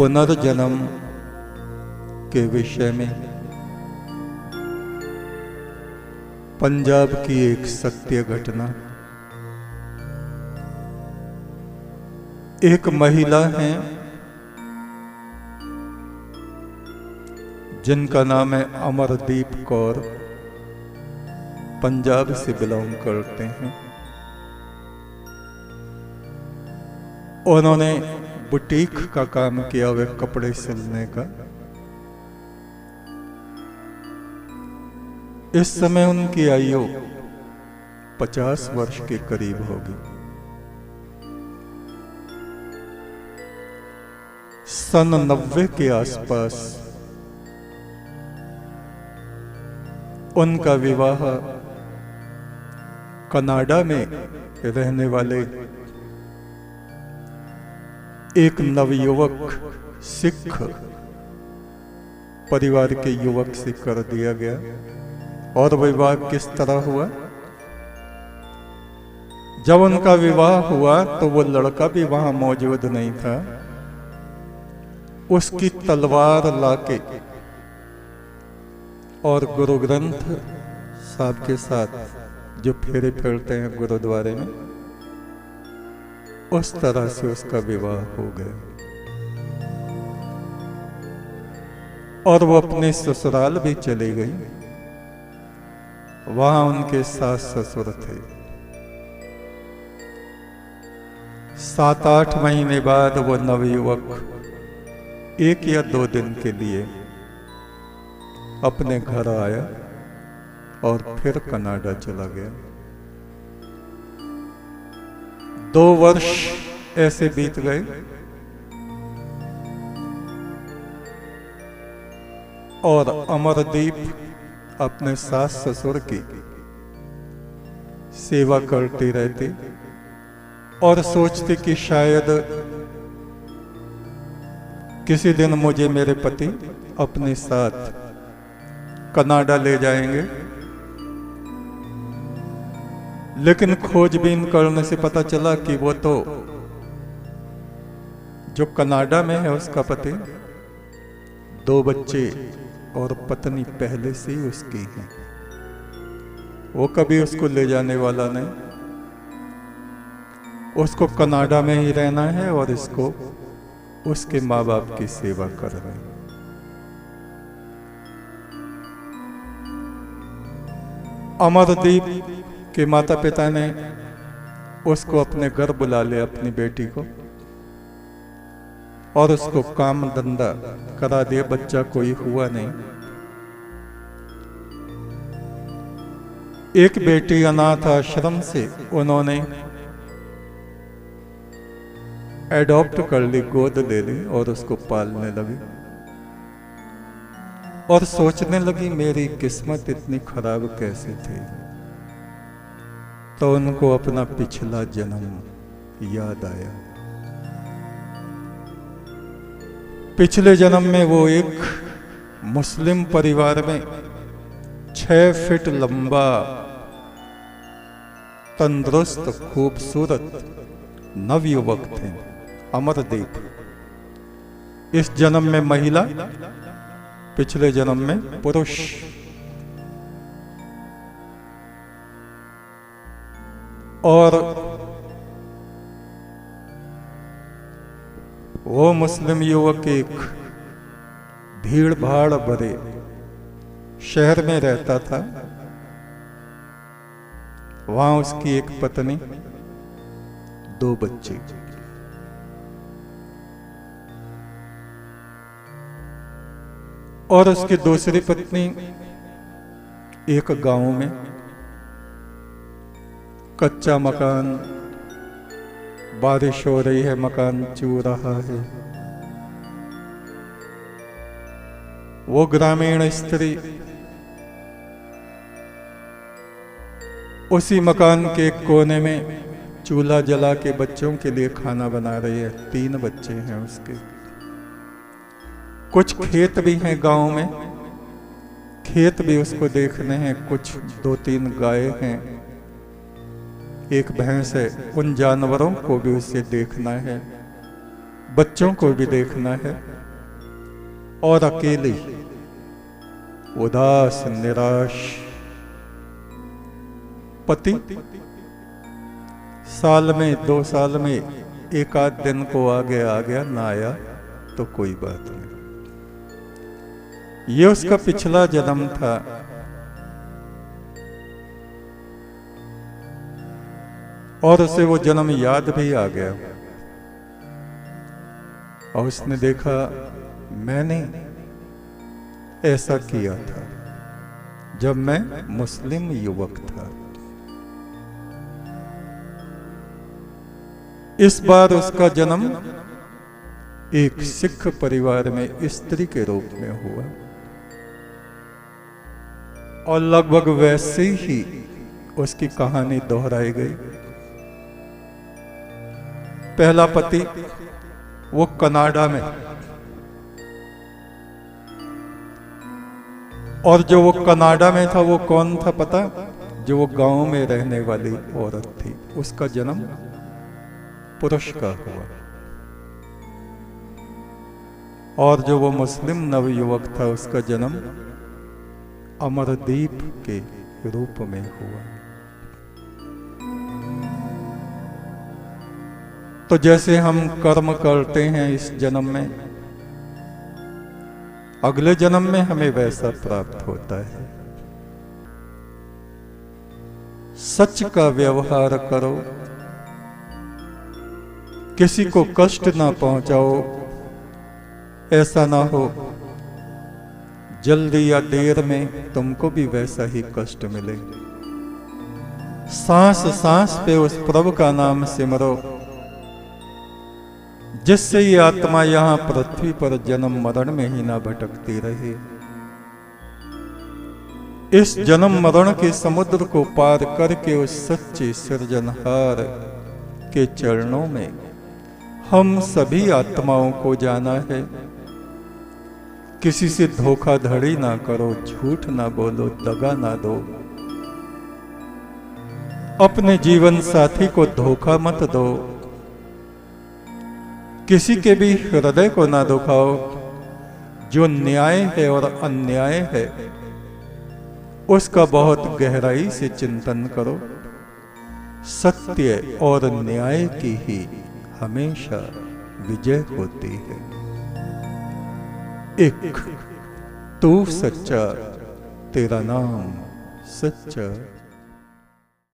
पुनर्जन्म के विषय में पंजाब की एक सत्य घटना। एक महिला हैं जिनका नाम है अमरदीप कौर, पंजाब से बिलोंग करते हैं। उन्होंने बुटीक का काम किया हुआ, कपड़े सिलने का। इस समय उनकी आयु 50 वर्ष के करीब होगी। सन 90 के आसपास उनका विवाह कनाडा में रहने वाले एक नवयुवक सिख परिवार के युवक से कर दिया गया। और विवाह किस तरह हुआ? जब उनका विवाह हुआ तो वो लड़का भी वहां मौजूद नहीं था। उसकी तलवार लाके और गुरु ग्रंथ साहब के साथ जो फेरे फेरते हैं गुरुद्वारे में, उस तरह से उसका विवाह हो गया। और वो अपने ससुराल भी चली गई। वहां उनके सास ससुर थे। 7-8 महीने बाद वो नवयुवक 1 या 2 दिन के लिए अपने घर आया और फिर कनाडा चला गया। 2 वर्ष ऐसे बीत गए और अमरदीप अपने सास ससुर की सेवा करती रहती और सोचती कि शायद किसी दिन मुझे मेरे पति अपने साथ कनाडा ले जाएंगे। लेकिन खोजबीन करने से पता चला कि वो तो जो कनाडा में है उसका पति 2 बच्चे और पत्नी पहले से ही उसकी है। वो कभी उसको ले जाने वाला नहीं। उसको कनाडा में ही रहना है और इसको उसके माँ बाप की सेवा कर रहे हैं। अमरदीप के माता पिता ने उसको अपने घर बुला लिया, अपनी बेटी को, और उसको काम धंधा करा दिया। बच्चा कोई हुआ नहीं। एक बेटी अनाथ आश्रम से उन्होंने एडॉप्ट कर ली, गोद ले ली और उसको पालने लगी। और सोचने लगी मेरी किस्मत इतनी खराब कैसे थी। तो उनको अपना पिछला जन्म याद आया। पिछले जन्म में वो एक मुस्लिम परिवार में 6 फीट लंबा, तंदुरुस्त, खूबसूरत नवयुवक थे, अमरदीप। इस जन्म में महिला, पिछले जन्म में पुरुष। और वो मुस्लिम युवक एक भीड़ भाड़ भरे शहर में रहता था। वहां उसकी एक पत्नी, 2 बच्चे। और उसकी दूसरी पत्नी एक गांव में, कच्चा मकान, बारिश हो रही है, मकान चू रहा है। वो ग्रामीण स्त्री उसी मकान के कोने में चूल्हा जला के बच्चों के लिए खाना बना रही है। 3 बच्चे हैं उसके। कुछ खेत भी हैं गांव में, खेत भी उसको देखने हैं। कुछ 2-3 गाय हैं, एक भैंस है। उन जानवरों को भी उसे देखना है, बच्चों को भी देखना है। और अकेले, उदास निराश पति साल में 2 साल में एक आध दिन को आ गया ना आया तो कोई बात नहीं। ये उसका पिछला जन्म था। और उसे वो जन्म याद भी आ गया और उसने देखा मैंने ऐसा किया था जब मैं मुस्लिम युवक था। इस बार उसका जन्म एक सिख परिवार में स्त्री के रूप में हुआ और लगभग वैसे ही उसकी कहानी दोहराई गई। पहला पति वो कनाडा में, और जो वो कनाडा में था वो कौन था पता? जो वो गांव में रहने वाली औरत थी, उसका जन्म पुरुष का हुआ। और जो वो मुस्लिम नवयुवक था उसका जन्म अमरदीप के रूप में हुआ। तो जैसे हम कर्म करते हैं इस जन्म में, अगले जन्म में हमें वैसा प्राप्त होता है। सच का व्यवहार करो, किसी को कष्ट ना पहुंचाओ। ऐसा ना हो जल्दी या देर में तुमको भी वैसा ही कष्ट मिले। सांस सांस पे उस प्रभु का नाम सिमरो, जिससे ये आत्मा यहां पृथ्वी पर जन्म मरण में ही ना भटकती रहे। इस जन्म मरण के समुद्र को पार करके उस सच्चे सृजनहार के चरणों में हम सभी आत्माओं को जाना है। किसी से धोखाधड़ी ना करो, झूठ ना बोलो, दगा ना दो। अपने जीवन साथी को धोखा मत दो। किसी के भी हृदय को ना दुखाओ। जो न्याय है और अन्याय है उसका बहुत गहराई से चिंतन करो। सत्य और न्याय की ही हमेशा विजय होती है। एक तू सच्चा, तेरा नाम सच्चा।